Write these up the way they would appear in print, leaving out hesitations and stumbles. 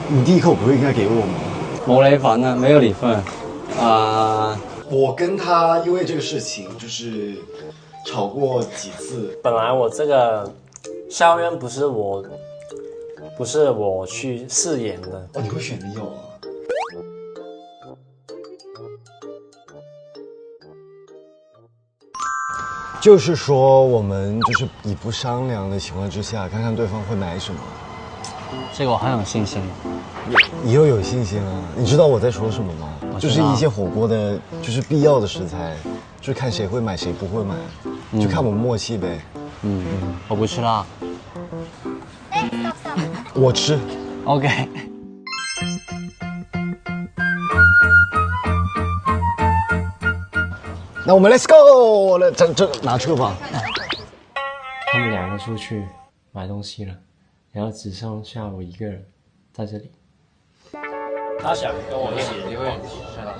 你第一口不是应该给我吗？冇你份啊，没有你份。我跟他因为这个事情就是吵过几次。本来我这个肖恩不是我去饰演的。哦，你会选Leo啊？就是说，我们就是以不商量的情况之下，看看对方会买什么。这个我很有信心。你又有信心啊？你知道我在说什么吗？就是一些火锅的，就是必要的食材，就是看谁会买，谁不会买，就看我们默契呗。我不吃辣。我吃。OK。那我们 Let's go， 来，这拿车吧。他们2个出去买东西了，然后只剩下我一个人在这里。他想跟我一起，你会是的。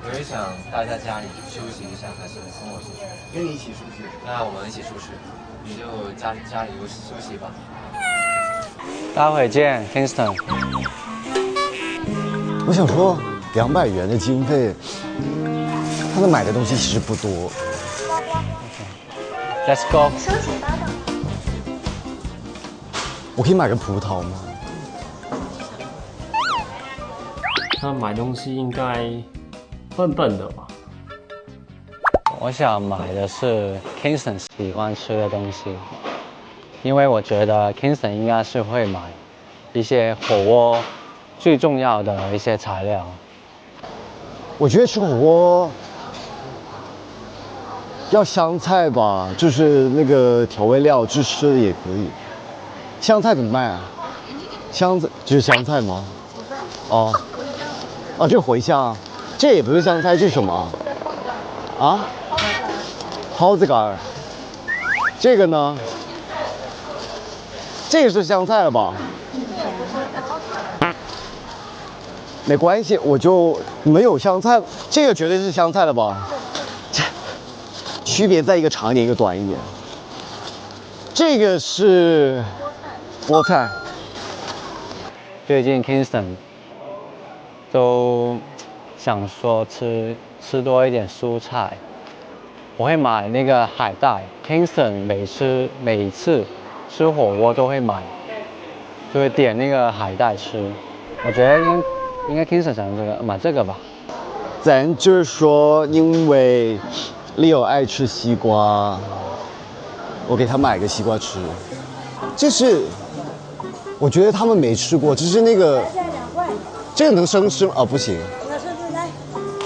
我也想待在家里休息一下，还是跟我出去？跟你一起出去。那我们一起出去，你就家里休息吧。待会见 ，Kingston。我想说，200元的经费，他能买的东西其实不多。Let's go。我可以买个葡萄吗？他买东西应该笨笨的吧？我想买的是 Kingston 喜欢吃的东西，因为我觉得 Kingston 应该是会买一些火锅最重要的一些材料。我觉得吃火锅要香菜吧，就是那个调味料，芝士也可以。香菜怎么卖啊？香菜就是香菜吗？哦，这是茴香，这也不是香菜，这是什么？啊？蒿子杆儿。这个呢？这个是香菜了吧？没关系，我就没有香菜，这个绝对是香菜了吧？这区别在一个长一点，一个短一点。这个是菠菜。最近 Kingston 都想说吃多一点蔬菜，我会买那个海带。Kingston 每次吃火锅都会买，就会点那个海带吃。我觉得应该 Kingston 想买这个吧。咱就是说，因为 Leo 爱吃西瓜，我给他买个西瓜吃。这是我觉得他们没吃过，就是那个这个能生吃吗？哦，不行。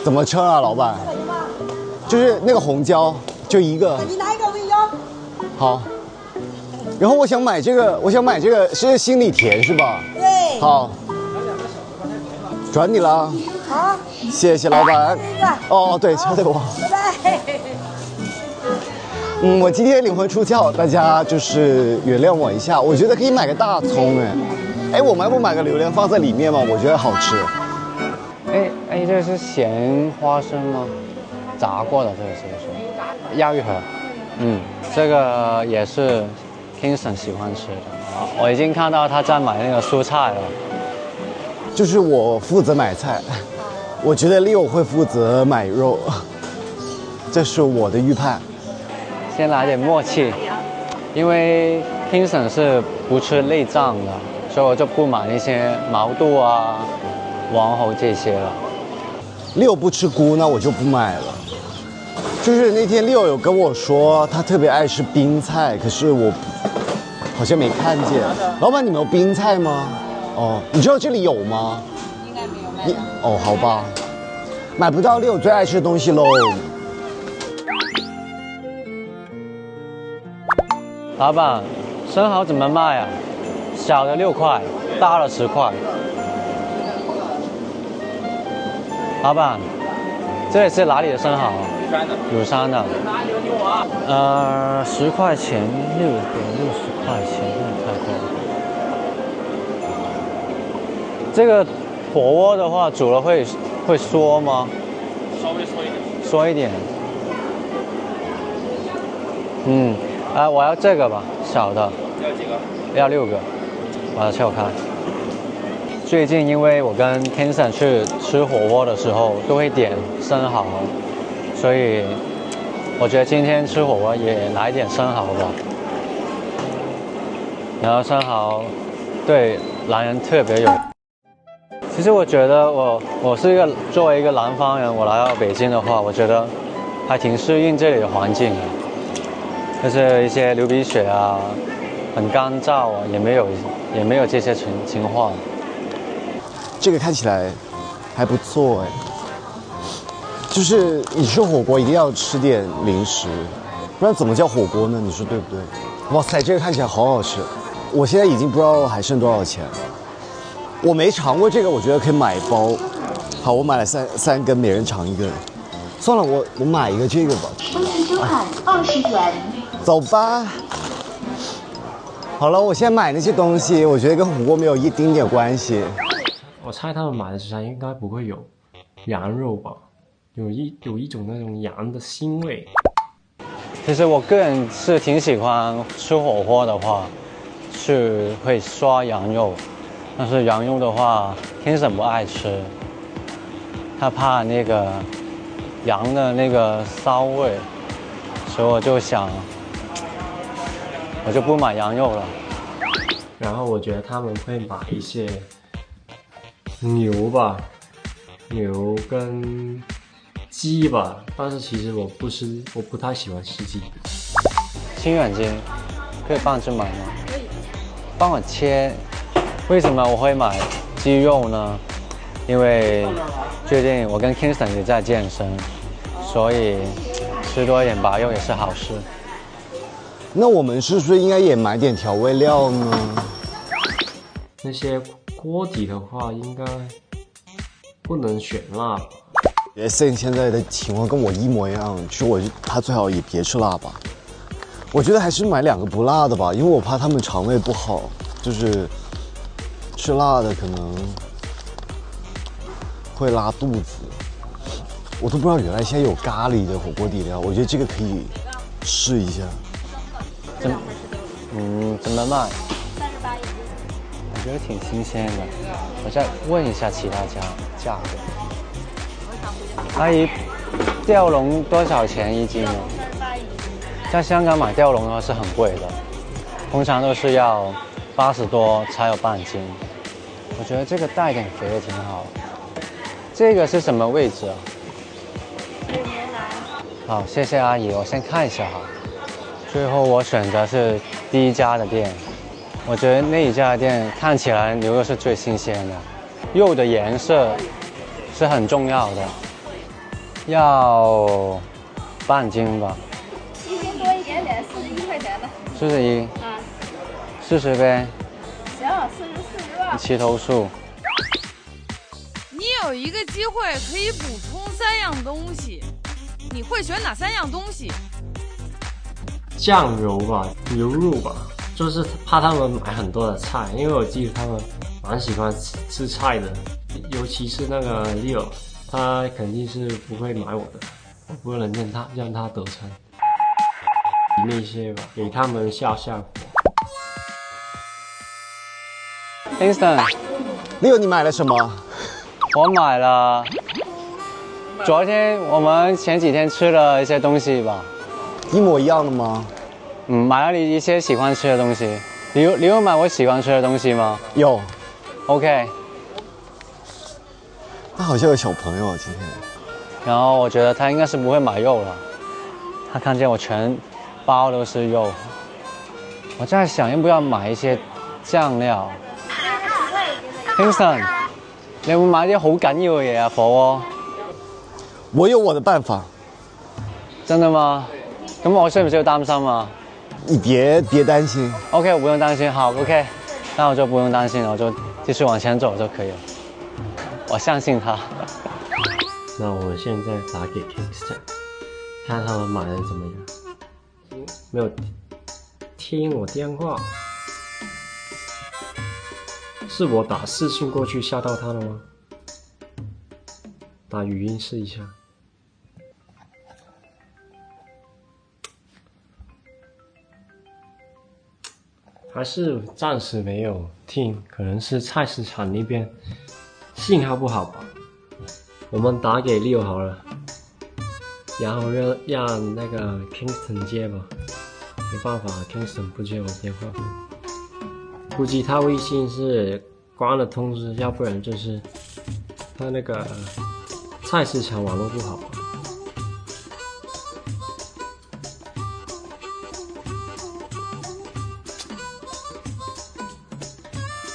怎么称啊，老板？就是那个红椒，就一个。你拿一个，我给你要。好。然后我想买这个是心里甜是吧？对。好。转你了。好。谢谢老板。哦，对，交给我。拜拜。我今天灵魂出窍，大家就是原谅我一下。我觉得可以买个大葱，我们要不买个榴莲放在里面吗？我觉得好吃。这是咸花生吗？炸过的这个是不是？鸭鱼盒。这个也是 Kingston 喜欢吃的。我已经看到他在买那个蔬菜了。就是我负责买菜，我觉得Leo会负责买肉，这是我的预判。先来点默契，因为 Kingston 是不吃内脏的，所以我就不买那些毛肚啊、王喉这些了。Leo不吃菇，那我就不买了。就是那天Leo有跟我说，他特别爱吃冰菜，可是我好像没看见。老板，你们有冰菜吗？哦，你知道这里有吗？应该没有卖。哦，好吧，买不到Leo最爱吃的东西喽。老板，生蚝怎么卖啊？小的6块，大的10块。老板，这里是哪里的生蚝？乳山的。10块钱6个，60块钱，那太贵了。这个火锅的话，煮了会缩吗？稍微缩一点。缩一点。我要这个吧，小的。要几个？要6个，把它撬开。最近因为我跟 Kingston 去吃火锅的时候都会点生蚝，所以我觉得今天吃火锅也来点生蚝吧。然后生蚝对男人特别有。其实我觉得我是作为一个南方人，我来到北京的话，我觉得还挺适应这里的环境的，就是一些流鼻血啊，很干燥啊，也没有这些情况。这个看起来还不错哎，就是你吃火锅一定要吃点零食，不然怎么叫火锅呢？你说对不对？哇塞，这个看起来好好吃，我现在已经不知道还剩多少钱。我没尝过这个，我觉得可以买包。好，我买了三根，每人尝一根。算了，我买一个这个吧。温泉酒款20元。走吧。好了，我现在买那些东西，我觉得跟火锅没有一丁点关系。我猜他们买的食材应该不会有羊肉吧？有一种那种羊的腥味。其实我个人是挺喜欢吃火锅的话，是会刷羊肉，但是羊肉的话，Kingston不爱吃，他怕那个羊的那个骚味，所以我就不买羊肉了。然后我觉得他们会买一些牛吧，牛跟鸡吧，但是其实我不太喜欢吃鸡。清远鸡可以帮着买吗？可以。帮我切。为什么我会买鸡肉呢？因为最近我跟 Kingston 也在健身，所以吃多一点白肉也是好事。那我们是不是应该也买点调味料呢？那些锅底的话，应该不能选辣吧？现在的情况跟我一模一样，其实他最好也别吃辣吧。我觉得还是买2个不辣的吧，因为我怕他们肠胃不好，就是吃辣的可能会拉肚子。我都不知道原来现在有咖喱的火锅底料，我觉得这个可以试一下。怎么卖？我觉得挺新鲜的，我再问一下其他家价格。阿姨，吊龙多少钱一斤呢？在香港买吊龙的话是很贵的，通常都是要80多才有半斤。我觉得这个带点肥也挺好。这个是什么位置啊？好，谢谢阿姨，我先看一下哈。最后我选择是第一家的店，我觉得那一家的店看起来牛肉是最新鲜的，肉的颜色是很重要的，要半斤吧。1斤多一点点，41块钱的。41。啊。40呗。行，40吧。齐头数。你有一个机会可以补充3样东西，你会选哪3样东西？酱油吧，牛肉吧，就是怕他们买很多的菜，因为我记得他们蛮喜欢吃菜的，尤其是那个 Leo， 他肯定是不会买我的，我不能让他得逞。那些吧，给他们下火。Kingston， Leo， 你买了什么？我买了我们前几天吃的一些东西吧。一模一样的吗？买了你一些喜欢吃的东西。你有买我喜欢吃的东西吗？有。OK。他好像有小朋友今天。然后我觉得他应该是不会买肉了，他看见我全包都是肉。我在想要不要买一些醬料。Kingston， 你有冇買啲好緊要嘅嘢啊？火鍋？我有我的辦法。真的嗎？咁我需唔需要擔心啊？你別擔心。OK，我不用擔心。好 ，OK， 那我就不用擔心了，我就繼續往前走就可以了。我相信他。那我現在打給 Kingston， 看他們買的怎麼樣。沒有聽我電話，是我打視訊過去嚇到他了嗎？打語音試一下。还是暂时没有听，可能是菜市场那边信号不好吧。我们打给Leo好了，然后让那个 Kingston 接吧。没办法 ，Kingston 不接我电话，估计他微信是关了通知，要不然就是他那个菜市场网络不好吧。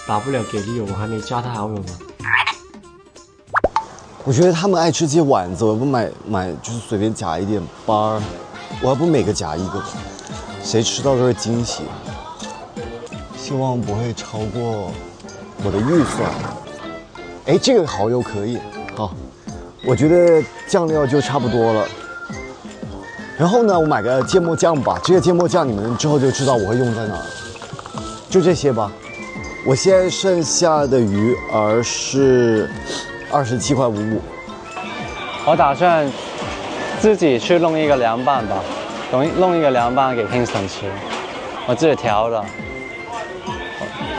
打不了给Leo，我还没加他好友呢。我觉得他们爱吃这些丸子，我要不买就是随便夹一点包，我要不每个夹一个吧，谁吃到都是惊喜。希望不会超过我的预算。哎，这个蚝油可以，好，我觉得酱料就差不多了。然后呢，我买个芥末酱吧，这个芥末酱你们之后就知道我会用在哪儿。就这些吧。我现在剩下的余额是27.55块。我打算自己去弄一个凉拌吧，弄一个凉拌给 Kingston 吃，我自己调的。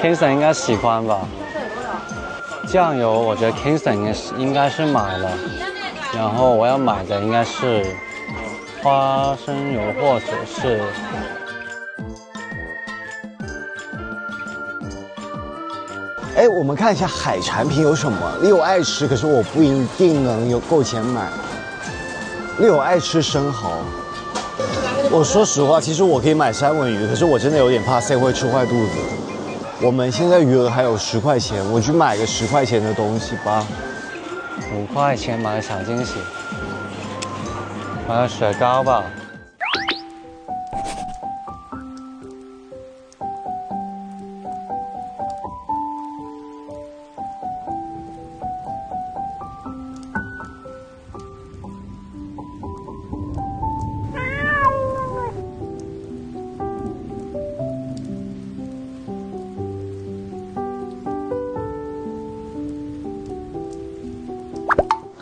Kingston 应该喜欢吧。酱油我觉得 Kingston 应该是买了，然后我要买的应该是花生油或者是。哎，我们看一下海产品有什么。Leo爱吃，可是我不一定能有够钱买。Leo爱吃生蚝。我说实话，其实我可以买三文鱼，可是我真的有点怕塞会吃坏肚子。我们现在余额还有10块钱，我去买个10块钱的东西吧。5块钱买个小惊喜，买个雪糕吧。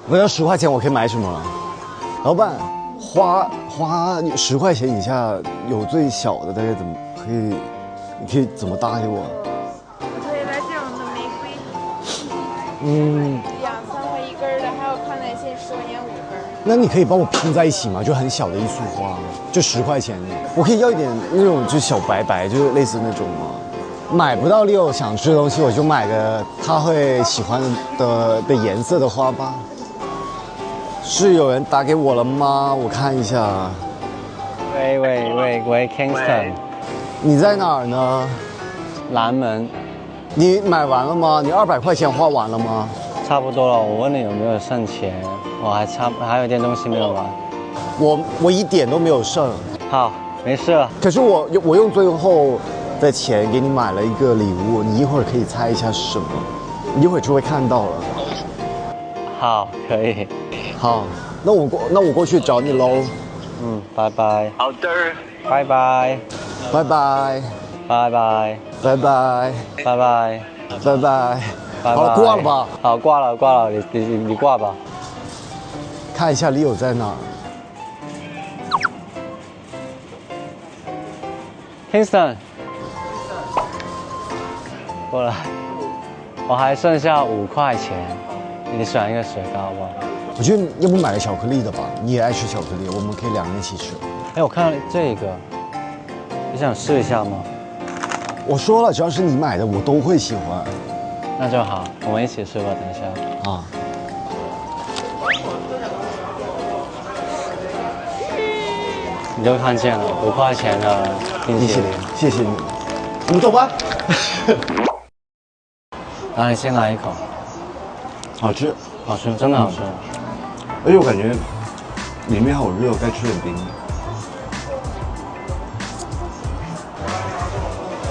我要10块钱，我可以买什么？老板，花10块钱以下有最小的大概怎么可以？你可以怎么搭给我？我可以来这种的玫瑰嗯， ，2-3块一根的，还有康乃馨10块钱5根。那你可以帮我拼在一起吗？就很小的一束花，就10块钱。我可以要一点那种就小白白，就是类似那种吗？买不到Leo想吃的东西，我就买个他会喜欢的颜色的花吧。是有人打给我了吗？我看一下。喂 ，Kingston， 你在哪儿呢？南门，你买完了吗？你200块钱花完了吗？差不多了。我问你有没有剩钱，我还有点东西没有玩。我一点都没有剩。好，没事了。可是我用最后的钱给你买了一个礼物，你一会儿可以猜一下是什么，你一会儿就会看到了。好，可以。好，那我过去找你喽。嗯，拜拜。好的。拜拜。拜拜。拜拜。拜拜。拜拜。拜拜。拜拜。好，挂了吧？好，挂了，你挂吧。看一下Leo在哪儿。Kingston， 过来，我还剩下5块钱，你选一个雪糕吧。我觉得要不买个巧克力的吧，你也爱吃巧克力，我们可以2人一起吃。哎，我看到这个，你想试一下吗？我说了，只要是你买的，我都会喜欢。那就好，我们一起吃吧，等一下。啊。你就看见了5块钱的冰淇淋，谢谢你，我们走吧。那你先来一口，好吃，好吃，真的好吃。而且我感觉里面好热，该吃点冰。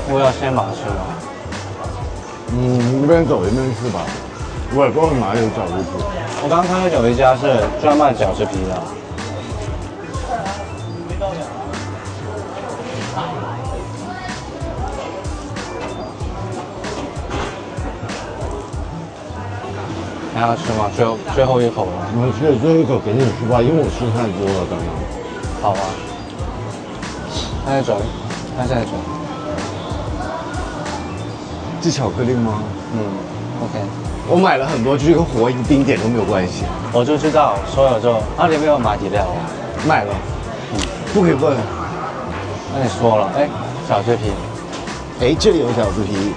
我要先把它吃了。一边走一边吃吧。我也不知道哪里有饺子皮。我刚刚看到有一家是专卖饺子皮的。还要吃吗？最后一口了。我吃最后一口给你吃吧，因为我吃太多了刚刚。好啊。他在走，他在走。这巧克力吗？嗯，OK。我买了很多，就是跟火影冰点都没有关系。我就知道，所以就那你没有买底料啊？买了，不可以问。那你说了，哎，饺子皮，哎，这里有饺子皮，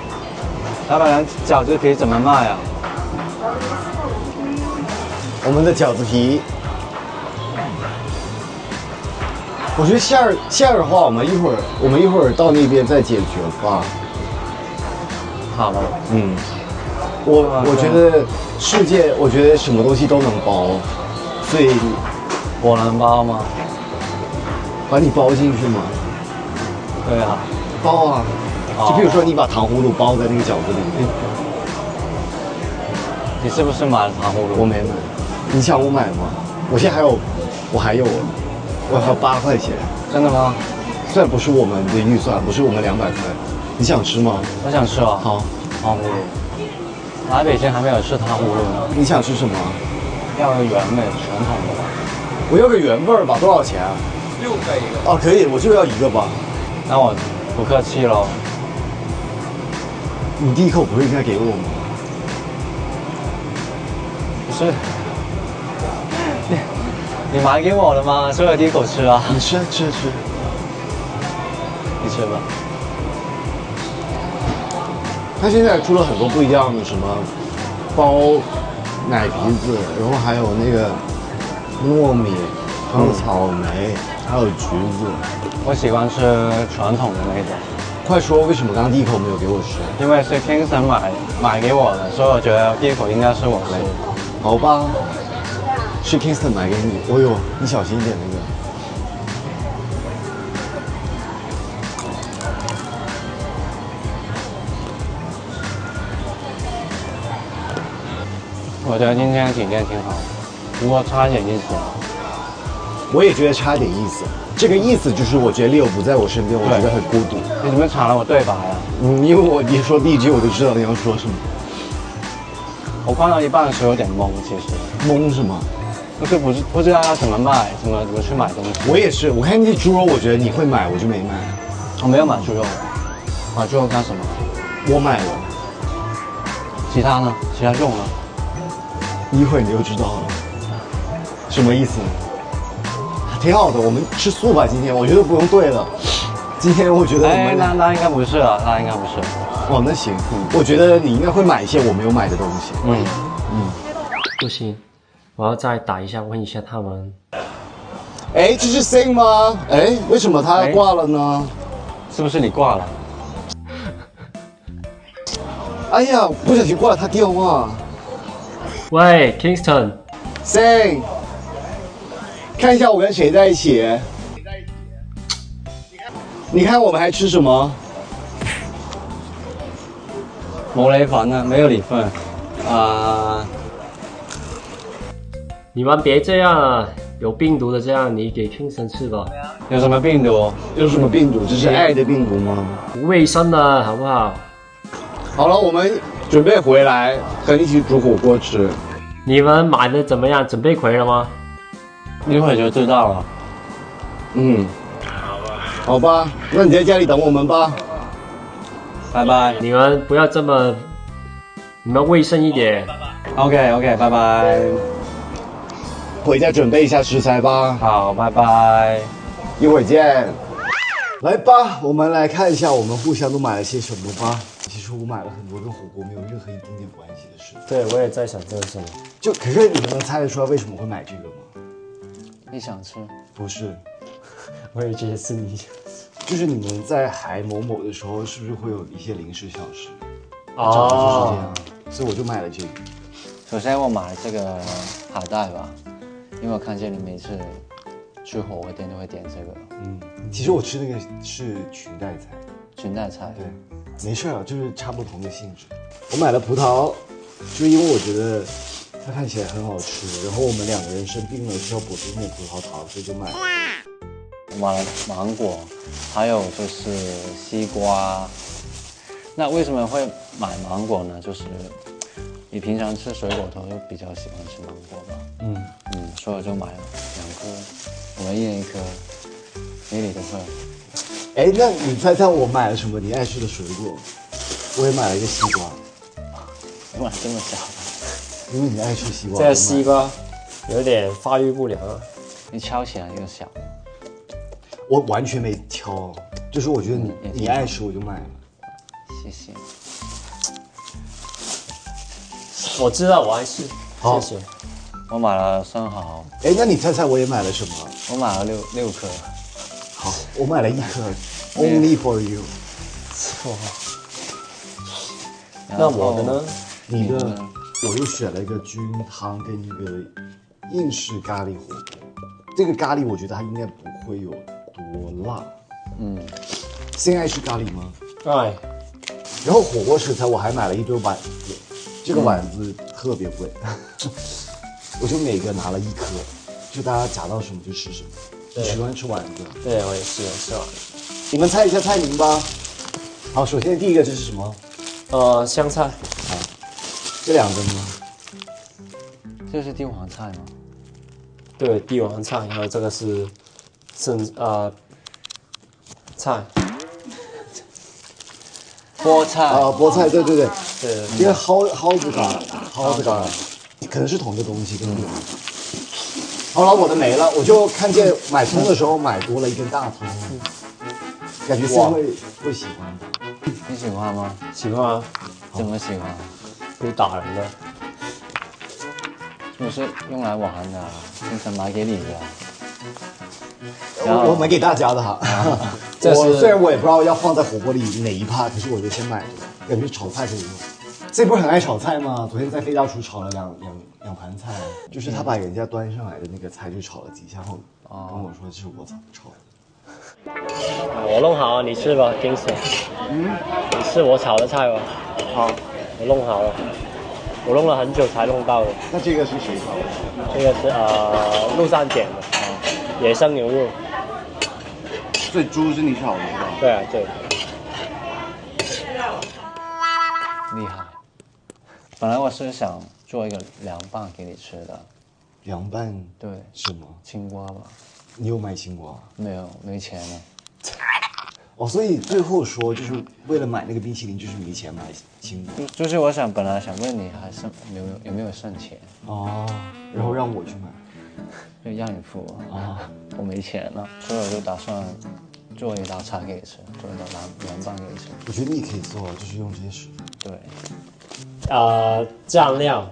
老板娘，饺子皮怎么卖啊？我们的饺子皮。我觉得馅儿的话，我们一会儿到那边再解决吧。好吧。嗯，我觉得世界，我觉得什么东西都能包，所以我能包吗？把你包进去吗？对啊。包啊，就比如说你把糖葫芦包在那个饺子里面。你是不是买了糖葫芦？我没买，你想我买吗？我现在还有我还有8块钱。真的吗？虽然不是我们的预算，不是我们200块，你想吃吗？我想吃啊。好，糖葫芦。来北京还没有吃糖葫芦呢。你想吃什么？要个原味传统的吧。我要个原味儿吧，多少钱啊？6块一个。哦，可以，我就要一个吧。那我不客气喽。你第一口不是应该给我吗？不是。你买给我的吗？所以我第一口吃啊。你吃。你吃吧。它现在出了很多不一样的什么包奶皮子，然后还有那个糯米，还有草莓，还有橘子。我喜欢吃传统的那种。快说，为什么刚刚第一口没有给我吃？因为是 Kingston 买给我的，所以我觉得第一口应该是我吃。好吧，是 Kingston 买给你。哦呦，你小心一点那个。我觉得今天体验挺好，不过差一点意思。我也觉得差点意思。这个意思就是我觉得 Leo 不在我身边，我觉得很孤独。你怎么抢了我对白啊？因为你说第一句我就知道你要说什么。我看到一半的时候有点懵，其实。懵是吗？不知道要怎么卖，怎么去买东西。我也是，我看那猪肉，我觉得你会买，我就没买。我没有买猪肉，买猪肉干什么？我买了。其他呢？其他肉呢？一会儿你就知道了。什么意思？挺好的，我们吃素吧。今天我觉得不用对了。今天我觉得我们那应该不是啊，那应该不是。哦，那行，我觉得你应该会买一些我没有买的东西。不行，我要再打一下，问一下他们。哎，这是 Sing 吗？哎，为什么他挂了呢？是不是你挂了？哎呀，不小心挂了他电话。喂 ，Kingston， Sing， 看一下我跟谁在一起。你看我们还吃什么？冇你份啊，没有你份。你们别这样啊，有病毒的这样，你给 Kingston 吃吧。有什么病毒？有什么病毒？这是爱的病毒吗？不卫生的好不好？好了，我们准备回来和你一起煮火锅吃。你们买的怎么样？准备回了吗？一会儿就知道了。好吧，那你在家里等我们吧。拜拜。你们不要这么，你们卫生一点。OK， 拜拜。回家准备一下食材吧。好，拜拜。一会儿见。来吧，我们来看一下我们互相都买了些什么吧。其实我买了很多跟火锅没有任何一丁点关系的事情。对，我也在想这是什么。可是你们能猜得出来为什么会买这个吗？你想吃？不是，我也觉得是你。就是你们在海某某的时候，是不是会有一些零食小吃？哦长得就是这样，所以我就买了这个。首先我买了这个海带吧，因为我看见你每次去火锅店都会点这个。其实我吃那个是裙带菜。裙带菜。对，没事啊，就是差不同的性质。我买了葡萄，就是因为我觉得它看起来很好吃，然后我们2个人生病了需要补充点葡萄糖，所以就买了。我买了芒果，还有就是西瓜。那为什么会买芒果呢？就是你平常吃水果头就比较喜欢吃芒果吧？所以我就买了2颗，我们1人1颗，米里都会。哎，那你猜猜我买了什么你爱吃的水果？我也买了一个西瓜，哇，这么小，因为你爱吃西瓜。这个西瓜有点发育不良啊。你敲起来就小。我完全没挑，就是我觉得也你爱吃我就买了。谢谢。我知道我爱吃，好谢谢。我买了生蚝，哎，那你猜猜我也买了什么？我买了六颗。好，我买了1颗，Only for you。那我的呢？你的你的呢我又选了一个菌汤跟一个印式咖喱火锅。这个咖喱我觉得它应该不会有多辣。嗯，现在爱吃咖喱吗？哎，然后火锅食材我还买了一堆碗子，这个碗子特别贵，我就每个拿了1颗，就大家夹到什么就吃什么。你喜欢吃丸子？对我也是吃完。你们猜一下菜名吧。好，首先第一个这是什么？香菜。这两个呢？这是帝王菜吗？对，帝王菜，然后这个是菜。菠菜。菠菜，对对对，对，这个蒿子杆，可能是同一个东西，跟好了，我的没了，我就看见买葱的时候买多了一根大葱，感觉现在会喜欢。你喜欢吗？喜欢啊，怎么喜欢？可以打人的。不是用来玩的，经常买给你的。然后我买给大家的哈。这是虽然我也不知道要放在火锅里哪一趴，可是我就先买了，感觉炒菜可以用。这不是很爱炒菜吗？昨天在飞大厨炒了两盘菜，就是他把人家端上来的那个菜就炒了几下后，跟我说这是我炒的。我弄好，你吃吧，金水。你吃我炒的菜吧。好，我弄好了，我弄了很久才弄到的。那这个是谁炒的？这个是路上捡的，野生牛肉。这猪是你炒的是吧？对啊，对。厉害。本来我是想做一个凉拌给你吃的。凉拌对，什么？青瓜吧？你有买青瓜？没有，没钱了。哦，所以最后说就是为了买那个冰淇淋，就是没钱买青瓜。就是本来想问你还剩有没有剩钱，哦，然后让我去买。就让你付啊，我没钱了，所以我就打算做一道菜给你吃，做一道凉拌给你吃。我觉得你可以做，就是用这些食材。对，酱料、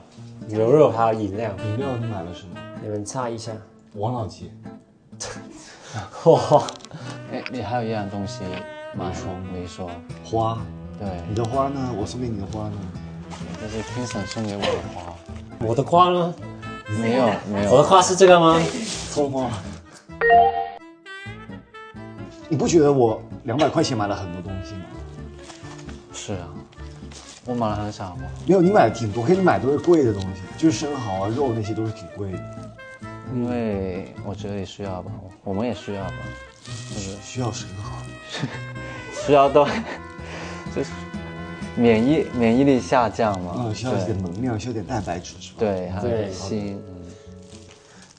牛肉还有饮料，饮料你买了什么？你们猜一下。王老吉。哇，哎，你还有一样东西没说。花。对，你的花呢？我送给你的花呢？这是 Kingston 送给我的花。我的花呢？没有。我的花是这个吗？葱花。你不觉得我200块钱买了很多东西吗？是啊，我买了很少吗？没有，你买的挺多，可是你买都是贵的东西，就是生蚝啊、肉那些都是挺贵的。因为我觉得你需要吧，我们也需要吧，就是需要生蚝。需要到就是免疫力下降嘛。需要一点能量，需要点蛋白质是吧？对，还有对锌。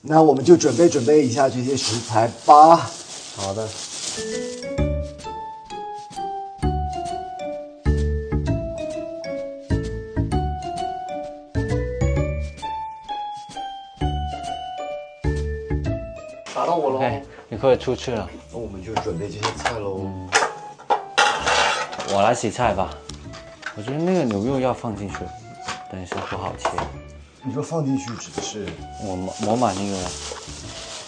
那我们就准备一下这些食材吧。好的。打到我喽。OK，你可以出去了。那我们就准备这些菜喽。我来洗菜吧。我觉得那个牛肉要放进去，等一下不好切。你说放进去指的是我买那个，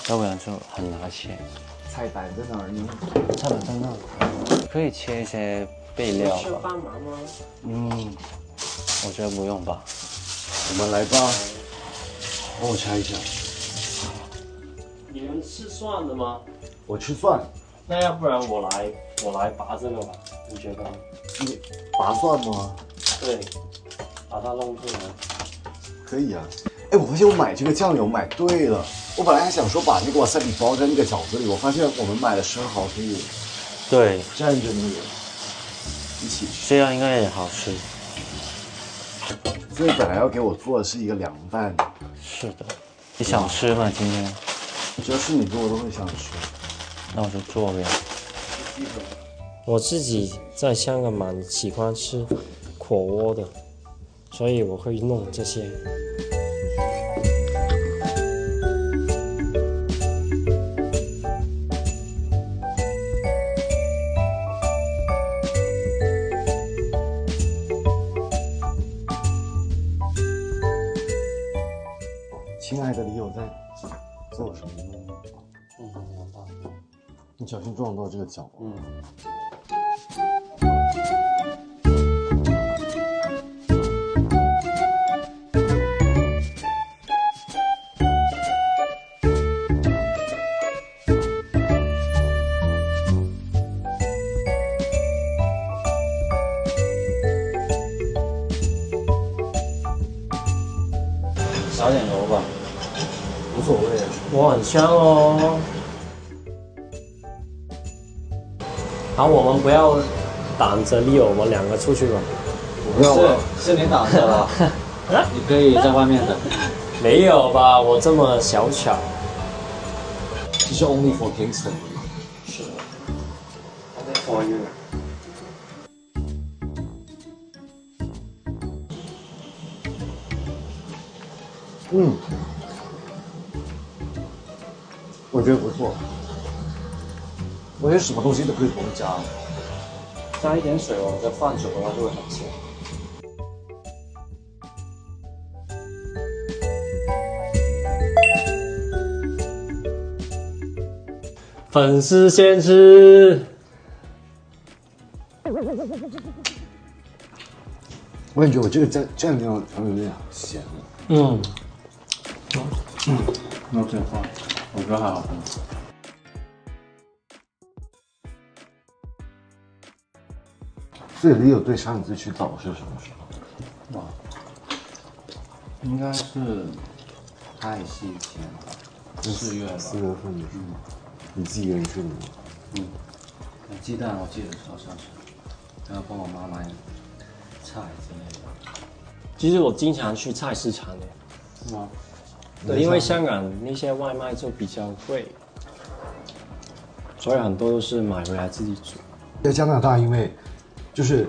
要不然就很难切。菜板在哪儿呢？菜板在那，可以切一些备料吧。帮忙吗？我觉得不用吧。我们来吧。帮我拆一下。你们吃蒜的吗？我吃蒜。那要不然我来拔这个吧？你觉得呢？你拔蒜吗？对，把它弄出来。可以啊。哎，我发现我买这个酱油买对了。我本来还想说把那个wasabi包在那个饺子里，我发现我们买的生蚝可以对，蘸着那个一起吃。这样应该也好吃。所以本来要给我做的是一个凉拌。是的，你想吃吗？今天？只要是你做，我都会想吃。那我就做呗。我自己在香港蛮喜欢吃火锅的，所以我会弄这些。亲爱的李友在做什么呢？你小心撞到这个脚。少点油吧，无所谓。哇，很香哦。好，我们不要挡着 Leo， 我们两个出去吧。不要了，是你挡着了，你可以在外面等。没有吧？我这么小巧。这是 only for Kingston。是。Only for you。我觉得不错。我觉得什么东西都可以多加，加一点水哦，再放久的话就会很咸。粉丝先吃。我感觉我这个蘸料有点咸了。那这放，我觉得还好喝。所以李友对上一次去早是什么时候？哇，应该是拍戏前吧，4月吧。4月份的时候，你自己一个人去的吗？鸡蛋我记得是好像是，然后帮我妈买菜之类的。其实我经常去菜市场的。是吗？对，因为香港那些外卖就比较贵，所以很多都是买回来自己煮。在加拿大，因为就是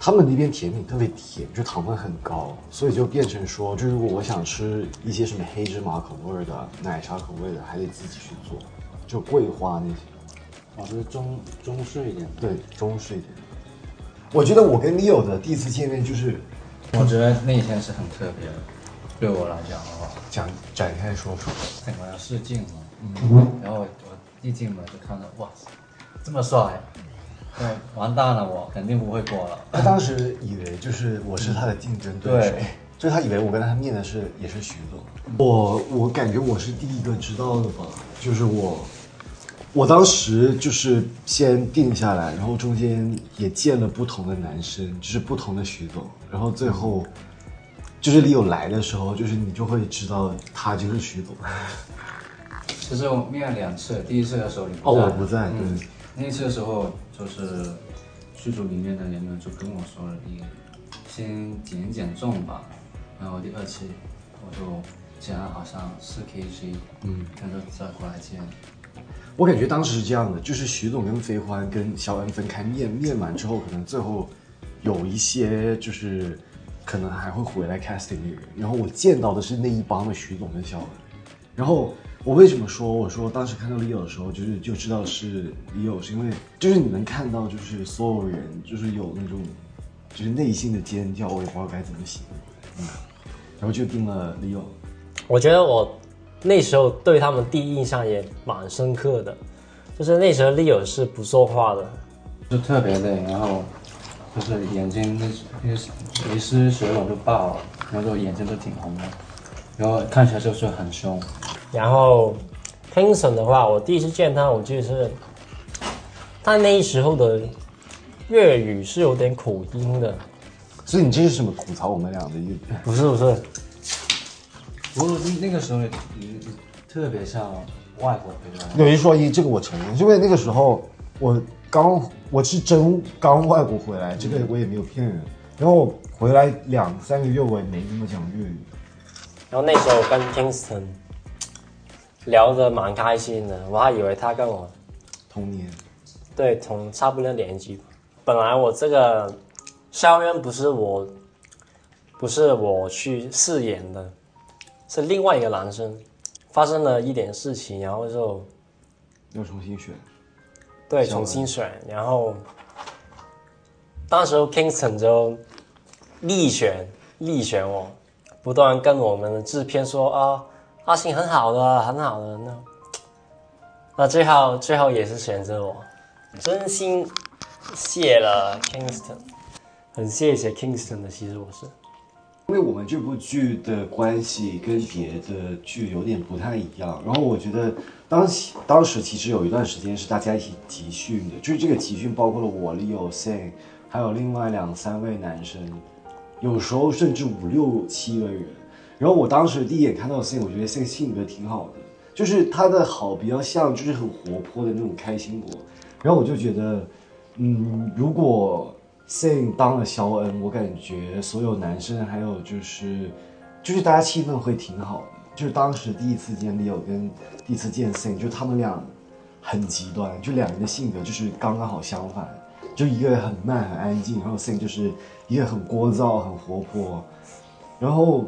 他们那边甜品特别甜，就糖分很高，所以就变成说，就如果我想吃一些什么黑芝麻口味的、奶茶口味的，还得自己去做，就桂花那些。就是中式一点的。对，中式一点。我觉得我跟 Leo 的第一次见面就是，我觉得那一天是很特别的，对我来讲的话，展开说说。我要试镜嘛，然后我一进门就看到哇，这么帅，完蛋了，我肯定不会过了。他当时以为就是我是他的竞争对手，就是他以为我跟他面的也是徐总。我感觉我是第一个知道的吧，就是我当时就是先定下来，然后中间也见了不同的男生，就是不同的徐总，然后最后就是李友来的时候，就是你就会知道他就是徐总。其实我面了2次，第一次的时候你不在。我不在，对。那一次的时候，就是剧组里面的人们就跟我说了，你先减重吧。然后第2次我就减了好像4kg，然后再过来见。我感觉当时是这样的，就是徐总跟飞欢跟小恩分开面完之后，可能最后有一些就是可能还会回来 casting 那个人，然后我见到的是那一帮的徐总跟小恩，然后我为什么说我说当时看到 Leo 的时候，就知道是 Leo， 是因为就是你能看到就是所有人就是有那种就是内心的尖叫，我也不知道该怎么形容，然后就定了 Leo。我觉得我那时候对他们第一印象也蛮深刻的，就是那时候 Leo 是不说话的，就特别累，然后就是眼睛一失水肿就爆了，然后就眼睛都挺红的，然后看起来就是很凶。然后 Kingston 的话，我第一次见他，我记得是他那时候的粤语是有点口音的。所以你这是什么吐槽我们俩的一个？不是，不过那个时候你特别像外国回来。有一说一，这个我承认，因为那个时候我是真刚外国回来，这个我也没有骗人。然后回来2-3个月，我也没怎么讲粤语。然后那时候我跟 Kingston 聊得蛮开心的，我还以为他跟我童年，对，同差不多年级。本来我这个校园不是我去饰演的，是另外一个男生发生了一点事情，然后就要重新选。对，重新选，然后当时 Kingston 就力选我，不断跟我们的制片说啊，阿星很好的，很好的。那最后也是选择我，真心谢了 Kingston， 很谢谢 Kingston 的，其实我是。因为我们这部剧的关系跟别的剧有点不太一样，然后我觉得当时其实有一段时间是大家一起集训的，就是这个集训包括了我、Leo、Sing， 还有另外2、3位男生，有时候甚至5、6、7个人。然后我当时第一眼看到 Sing， 我觉得 Sing 性格挺好的，就是他的好比较像就是很活泼的那种开心果。然后我就觉得，如果Sing 当了肖恩，我感觉所有男生还有就是大家气氛会挺好的。就是当时第一次见 Leo 跟第一次见 Sing， 就他们俩很极端，就2人的性格就是刚刚好相反，就一个很慢很安静，然后 Sing 就是一个很聒噪很活泼。然后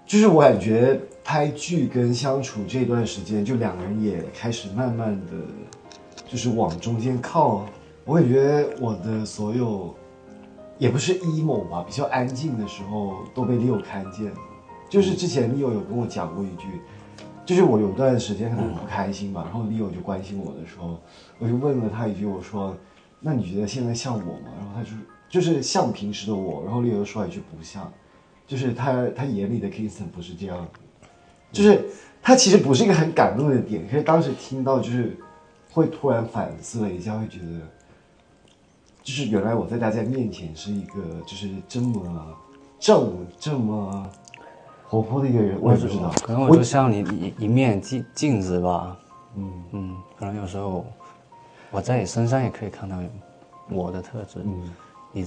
就是我感觉拍剧跟相处这段时间，就2人也开始慢慢的就是往中间靠。我感觉我的所有，也不是 emo 吧，比较安静的时候都被 Leo 看见了。就是之前 Leo 有跟我讲过一句，就是我有段时间可能不开心吧，然后 Leo 就关心我的时候，我就问了他一句，我说：“那你觉得现在像我吗？”然后他就是像平时的我，然后 Leo 说一句不像，就是他眼里的 Kingston 不是这样的，就是他其实不是一个很感动的点，可是当时听到就是会突然反思了一下，会觉得。就是原来我在大家面前是一个就是这么正这么活泼的一个人，我也不知道，可能我就像你一面镜子吧，可能有时候我在你身上也可以看到我的特质，你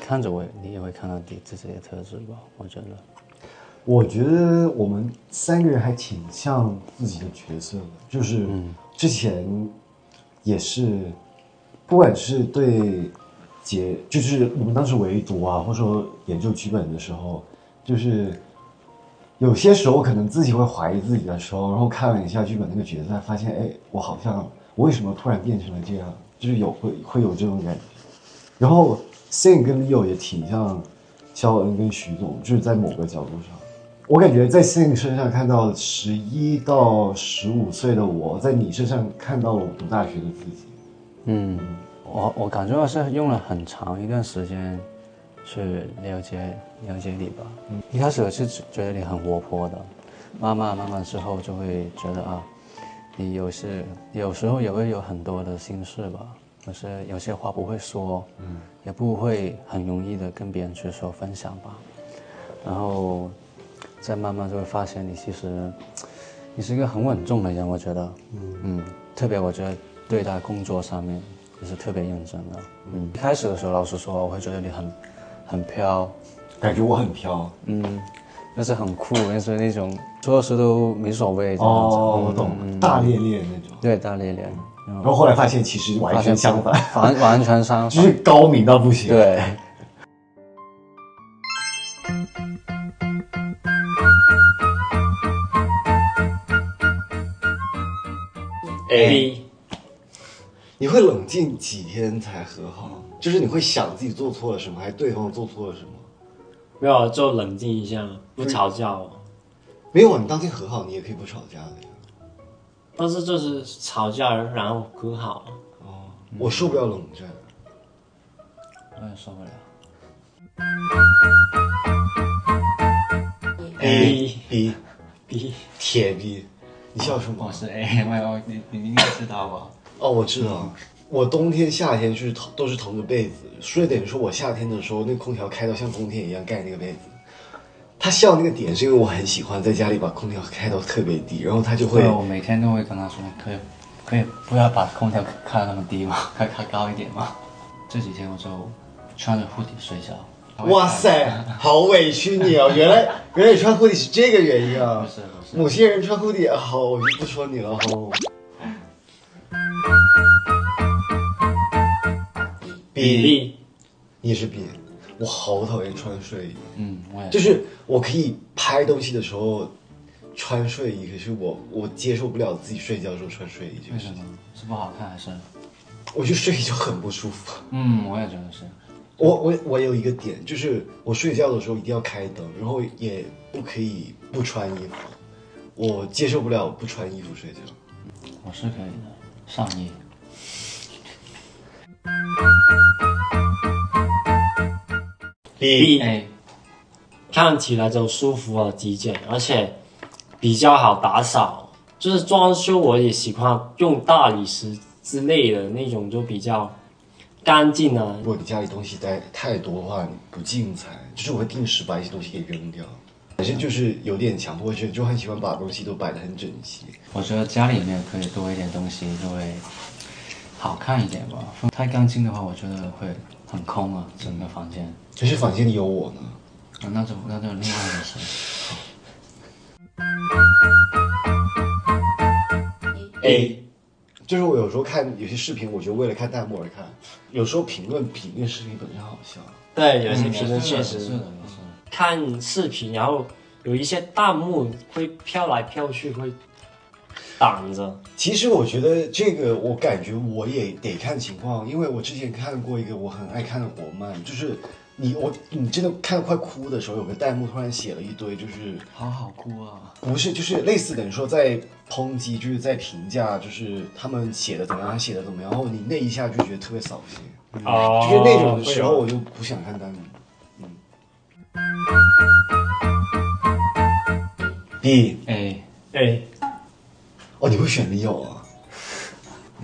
看着我，你也会看到你自己的特质吧，我觉得我们3个人还挺像自己的角色的，就是之前也是。不管是对就是我们当时围读啊，或者说研究剧本的时候，就是有些时候可能自己会怀疑自己的时候，然后看了一下剧本那个角色，发现我好像我为什么突然变成了这样，就是会有这种感觉。然后 Sing 跟 Leo 也挺像肖恩跟徐总，就是在某个角度上，我感觉在 Sing 身上看到11到15岁的我，在你身上看到了我读大学的自己。我感觉我是用了很长一段时间去了解你吧。一开始我是觉得你很活泼的，慢慢之后就会觉得你有时候也会有很多的心事吧，就是有些话不会说，也不会很容易的跟别人去说分享吧。然后再慢慢就会发现你其实你是一个很稳重的人，我觉得，特别我觉得。对待工作上面也是特别认真的。一开始的时候，老实说，我会觉得你很飘，感觉我很飘，就是很酷，就是那种做事都没所谓。我懂，大咧咧那种。对，大咧咧。然后后来发现其实完全相反，完全相反，就是高明到不行。对。A。你会冷静几天才和好？就是你会想自己做错了什么，还是对方做错了什么？没有，就冷静一下，不吵架。没有啊，你当天和好，你也可以不吵架的呀。但是就是吵架然后和好。我受不了冷战。我也受不了。A B 铁 B， 你笑什么？我是 A， 你应该知道吧？我知道，我冬天、夏天都是同个被子，所以等于说我夏天的时候，那个空调开到像冬天一样盖那个被子。他笑那个点是因为我很喜欢在家里把空调开到特别低，然后他就会。我每天都会跟他说，可以不要把空调开到那么低吗？开高一点吗？这几天我就穿着 hoodie 睡觉。哇塞，好委屈你哦！原来你穿 hoodie 是这个原因啊！不是，某些人穿 hoodie 好，我就不说你了。B，你也是 B，我好讨厌穿睡衣。我也就是我可以拍东西的时候穿睡衣，可是我接受不了自己睡觉的时候穿睡衣这个事情。是不好看还是？我觉得睡衣就很不舒服。我也觉得是。我有一个点，就是我睡觉的时候一定要开灯，然后也不可以不穿衣服。我接受不了不穿衣服睡觉。我是可以的，上衣。B， A，看起来就舒服啊，极简，而且比较好打扫。就是装修我也喜欢用大理石之类的那种，就比较干净啊。如果你家里东西太多的话，你不进财，就是我会定时把一些东西给扔掉。反正就是有点强迫症，就很喜欢把东西都摆得很整齐。我觉得家里面可以多一点东西，就会好看一点吧。太干净的话，我觉得会很空啊，整个房间。可是房间里有我呢。那就另外一回事。A，就是我有时候看有些视频，我就为了看弹幕而看。有时候评论比那个视频本身好笑。对，有些评论确实是的。看视频，然后有一些弹幕会飘来飘去，会挡着。其实我觉得这个，我感觉我也得看情况，因为我之前看过一个我很爱看的国漫，就是你真的看得快哭的时候，有个弹幕突然写了一堆，就是好哭啊！不是，就是类似等于说在抨击，就是在评价，就是他们写的怎么样，他写的怎么样，然后你那一下就觉得特别扫兴，就是那种时候我就不想看弹幕。B A， 哦，你会选 Leo 啊？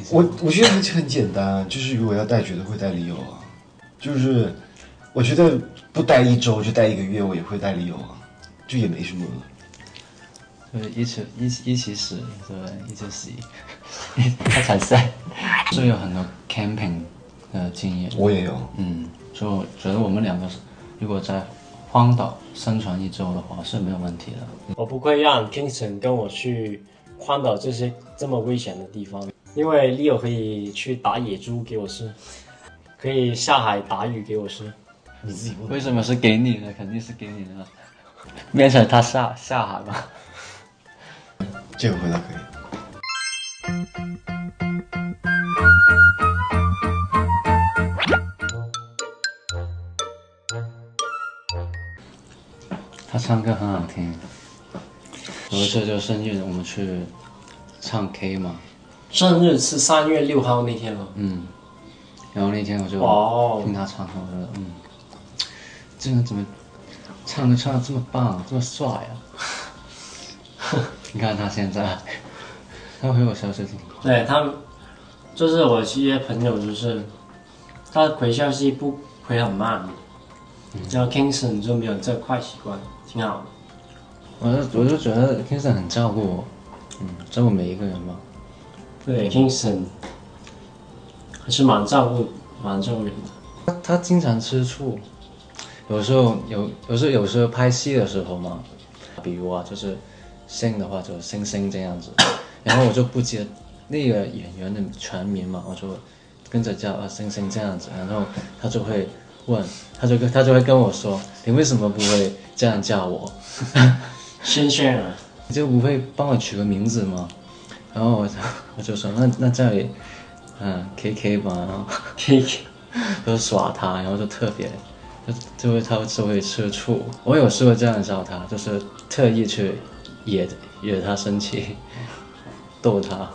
我觉得很简单，就是如果要带，绝对会带 Leo 啊。就是我觉得不待1周就待1个月，我也会带 Leo 啊，就也没什么。就是一起死，对不对？一起死，他才在，是有很多 camping 的经验。我也有，所以我觉得我们两个如果在荒岛生存1周的话是没有问题的。我不会让 Kingston 跟我去荒岛这些这么危险的地方，因为 Leo 可以去打野猪给我吃，可以下海打鱼给我吃。你自己不能。为什么是给你的？肯定是给你的，变成他下海吧。这个回答可以。他唱歌很好听，有一次就生日我们去唱 K 嘛，生日是3月6号那天吗？然后那天我就听他唱歌，我觉得这人怎么唱得这么棒，这么帅啊！你看他现在，他回我消息，对他们，就是我一些朋友，就是他回消息不回很慢，然后 Kingston 就没有这坏习惯，挺好的。我就觉得 Kingston 很照顾我，照顾每一个人嘛。对 Kingston 还是蛮照顾人的。他经常吃醋，有时候拍戏的时候嘛，比如啊，就是星的话就星这样子，然后我就不记得那个演员的全名嘛，我就跟着叫星这样子，然后他就会问，他就会跟我说，你为什么不会这样叫我？新鲜人，你就不会帮我取个名字吗？然后我就说那叫你KK 吧，然后 KK 就耍他，然后就特别他就会吃醋。我有时候这样叫他，就是特意去惹他生气，逗他，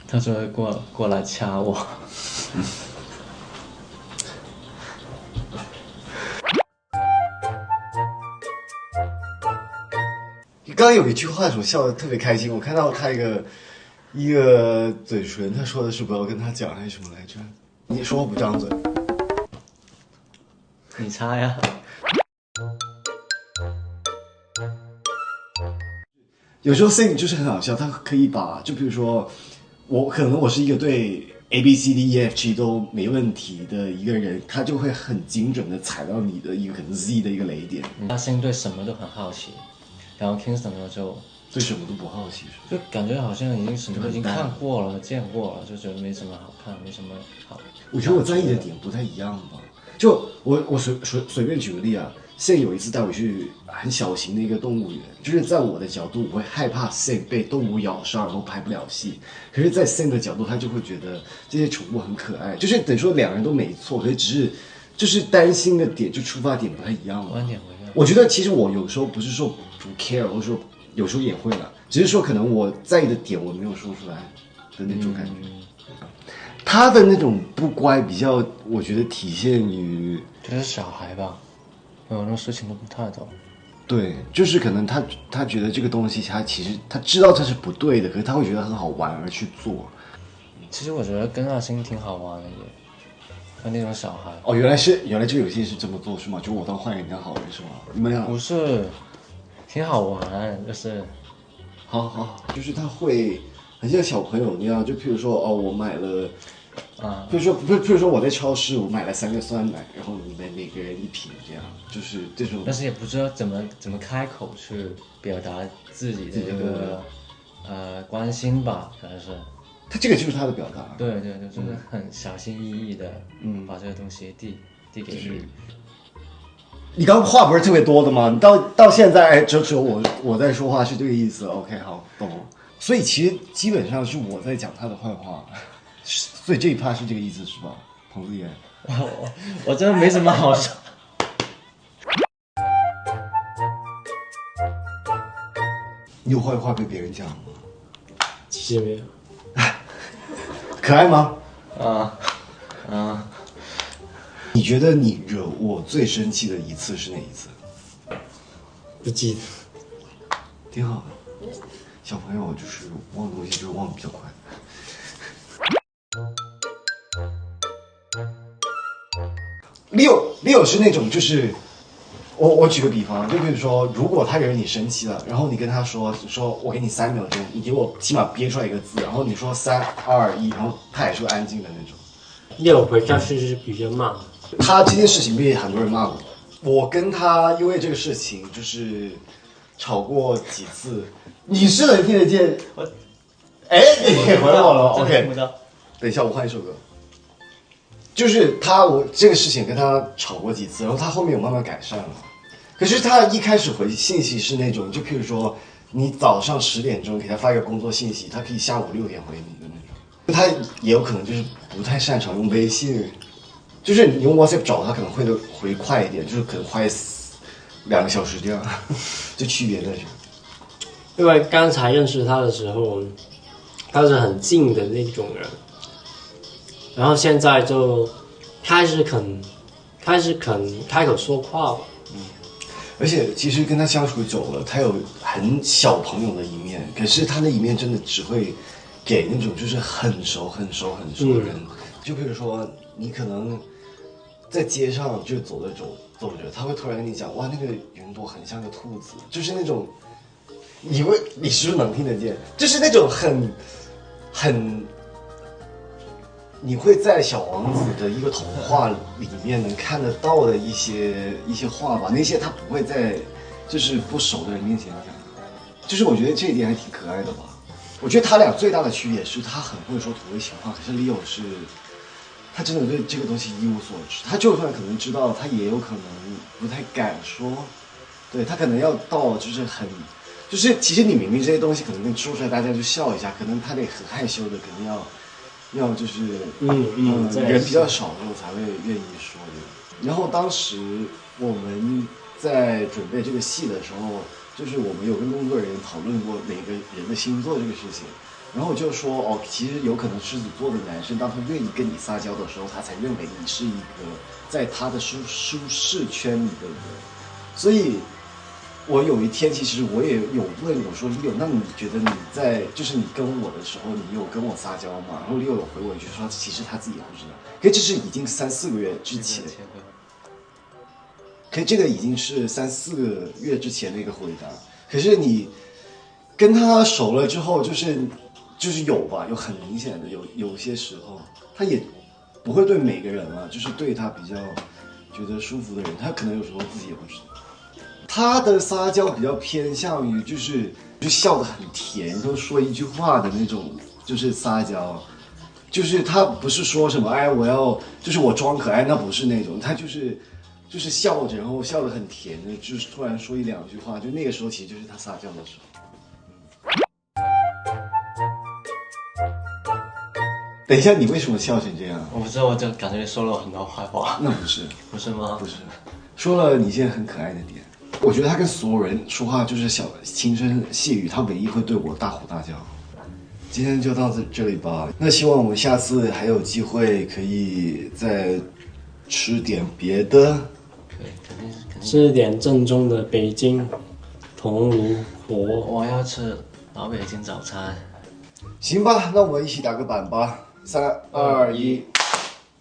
他就会过来掐我。刚刚有一句话，我笑得特别开心。我看到他一个嘴唇，他说的是不要跟他讲还是什么来着？你说我不张嘴，你猜呀？有时候 Sing 就是很好笑，他可以把，就比如说我是一个对 ABCDEFG 都没问题的一个人，他就会很精准的踩到你的一个可能 Z 的一个雷点。他Sing对什么都很好奇。然后 Kingston 呢就对什么都不好奇，就感觉好像已经什么都已经看过了、见过了，就觉得没什么好看，没什么好。我觉得我在意的点不太一样吧。就我随便举个例啊，Sam 有一次带我去很小型的一个动物园，就是在我的角度，我会害怕 Sam 被动物咬伤，然后拍不了戏。可是，在 Sam 的角度，他就会觉得这些宠物很可爱，就是等于说两人都没错，可是只是就是担心的点就出发点不太一样了。观点不一样。我觉得其实我有时候不是说不 care，或者说有时候也会了，只是说可能我在意的点我没有说出来的那种感觉。他的那种不乖比较，我觉得体现于就是小孩吧，有很多事情都不太懂。对，就是可能他觉得这个东西他其实他知道这是不对的，可是他会觉得很好玩而去做。其实我觉得跟阿星挺好玩的耶，和那种小孩。哦，原来这个游戏是这么做是吗？就我当坏人，你当好人是吗？没有，不是，挺好玩，就是好，就是他会很像小朋友那样，就譬如说哦，我买了。譬如说我在超市我买了3个酸奶，然后你们每个人1瓶，这样就是这种。但是也不知道怎么开口去表达自己的这个关心吧，可能是。他这个就是他的表达。对，就是很小心翼翼的，把这个东西递给你。你刚话不是特别多的吗？你到现在只有我在说话是这个意思。OK， 好，懂了。所以其实基本上是我在讲他的坏话。所以这一趴是这个意思是吧，彭子妍？我真的没什么好说。你有坏话被别人讲吗？其实没有。可爱吗？你觉得你惹我最生气的一次是哪一次？不记得。挺好的，小朋友就是忘东西就是忘得比较快。Leo 是那种就是我举个比方，就比如说，如果他惹你生气了，然后你跟他说我给你3秒钟，你给我起码憋出来一个字，然后你说3、2、1，然后他也是会安静的那种。Leo回家是比较慢。他这件事情被很多人骂过，我跟他因为这个事情就是吵过几次。你是能听得见？你回我了 ，OK。等一下，我换一首歌。就是我这个事情跟他吵过几次，然后他后面有慢慢改善了。可是他一开始回信息是那种，就譬如说你早上10点钟给他发一个工作信息，他可以下午6点回你的那种。他也有可能就是不太擅长用微信，就是你用 WhatsApp 找他可能会回快一点，就是可能快2个小时这样，就区别在这。因为刚才认识他的时候，他是很静的那种人。然后现在就开始肯开口说话吧。而且其实跟他相处久了，他有很小朋友的一面，可是他的一面真的只会给那种就是很熟的人。就比如说你可能在街上就走着，他会突然跟你讲，哇，那个云朵很像个兔子，就是那种，你是不是能听得见？就是那种很。你会在小王子的一个童话里面能看得到的一些话吧，那些他不会在就是不熟的人面前讲，就是我觉得这一点还挺可爱的吧。我觉得他俩最大的区别是他很会说土味情话，可是 Leo 是他真的对这个东西一无所知，他就算可能知道，他也有可能不太敢说，对，他可能要到就是其实你明明这些东西可能说出来大家就笑一下，可能他得很害羞的，肯定要就是人比较少的时候才会愿意说的。然后当时我们在准备这个戏的时候，就是我们有跟工作人员讨论过每个人的星座这个事情，然后我就说其实有可能狮子座的男生，当他愿意跟你撒娇的时候，他才认为你是一个在他的舒适圈里的人。所以我有一天其实我也有问我说 Leo， 那你觉得你在就是你跟我的时候，你有跟我撒娇吗？然后 Leo 有回我一句说，其实他自己也不知道，可这是已经3、4个月之前，可这个已经是3、4个月之前的一个回答。可是你跟他熟了之后，就是有吧，有很明显的有些时候，他也不会对每个人啊，就是对他比较觉得舒服的人，他可能有时候自己也不知道。他的撒娇比较偏向于就是就笑得很甜，都说一句话的那种，就是撒娇。就是他不是说什么哎我要就是我装可爱，那不是那种，他就是笑着，然后笑得很甜的，就是突然说一两句话，就那个时候其实就是他撒娇的时候。等一下，你为什么笑成这样？我不知道，我就感觉你说了我很多坏话。那不是，不是吗？不是，说了你现在很可爱的点。我觉得他跟所有人说话就是轻声细语，他唯一会对我大吼大叫。今天就到这里吧。那希望我们下次还有机会可以再吃点别的。可以，肯定。吃点正宗的北京铜炉火。我要吃老北京早餐。行吧，那我们一起打个板吧。3、2、1。